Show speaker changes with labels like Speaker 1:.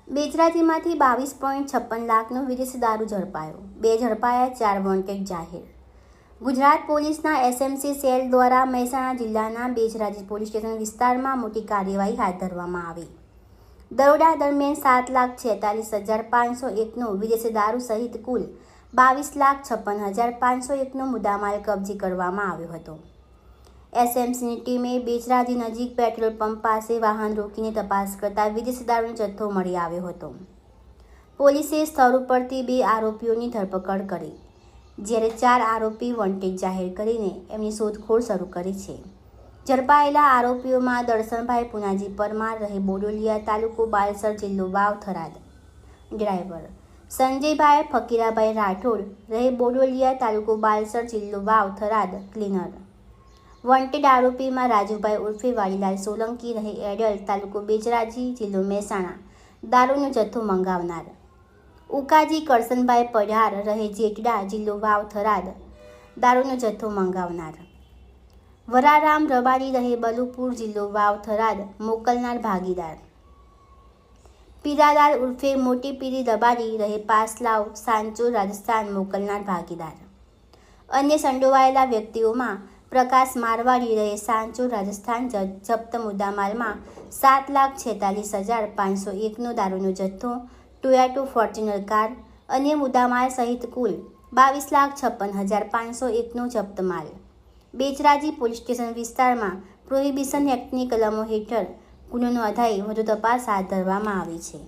Speaker 1: બેચરાજીમાંથી 22.56 લાખનો વિદેશી દારૂ ઝડપાયો. 2 ઝડપાયા, 4 વોન્ટેડ જાહેર. ગુજરાત પોલીસના એસએમસી સેલ દ્વારા મહેસાણા જિલ્લાના બેચરાજી પોલીસ સ્ટેશન વિસ્તારમાં મોટી કાર્યવાહી હાથ ધરવામાં આવી. દરોડા દરમિયાન 7,46,501નો વિદેશી દારૂ સહિત કુલ 22,56,501નો મુદ્દામાલ કબજે કરવામાં આવ્યો હતો. એસએમસીની ટીમે બેચરાજી નજીક પેટ્રોલ પંપ પાસે વાહન રોકીને તપાસ કરતા વિદેશી દારૂનો જથ્થો મળી આવ્યો હતો. પોલીસે સ્થળ ઉપરથી 2 આરોપીઓની ધરપકડ કરી, જ્યારે 4 આરોપી વોન્ટેડ જાહેર કરીને એમની શોધખોળ શરૂ કરી છે. ઝડપાયેલા આરોપીઓમાં દર્શનભાઈ પુનાજી પરમાર, રહે બોડોલિયા, તાલુકો બાલસર, જિલ્લો વાવ, થરાદ, ડ્રાઈવર; સંજયભાઈ ફકીરાભાઈ રાઠોડ, રહે બોડોલિયા, તાલુકો બાલસર, જિલ્લો વાવ, થરાદ, ક્લીનર. વોન્ટેડ આરોપીમાં રાજુભાઈ ઉર્ફે વાડીલાલ સોલંકી, રહે એડલ, તાલુકો બેચરાજી, જિલ્લો મહેસાણા, દારૂનો જથ્થો મંગાવનાર. ઉકાજી કરશનભાઈ પઢાર, રહે જેટડા, જિલ્લો વાવ, થરાદ, દારૂનો જથ્થો મંગાવનાર. વરારામ રબારી, રહે બલુપુર, જિલ્લો વાવ, થરાદ, મોકલનાર ભાગીદાર. પીરાલાલ ઉર્ફે મોટી પીરી રબારી, રહે પાસલાવ, સાંચોર, રાજસ્થાન, મોકલનાર ભાગીદાર. અન્ય સંડોવાયેલા વ્યક્તિઓમાં પ્રકાશ મારવાડી, રહે સાંચોર, રાજસ્થાન, જપ્ત મુદ્દામાલમાં 7,46,501નો દારૂનો જથ્થો, ટોયોટા ફોર્ચ્યુનર કાર, અન્ય મુદ્દામાલ સહિત કુલ 22,56,501નો જપ્ત માલ. બેચરાજી પોલીસ સ્ટેશન વિસ્તારમાં પ્રોહિબિશન એક્ટની કલમો હેઠળ ગુનો નોંધાઈ વધુ તપાસ હાથ ધરવામાં આવી છે.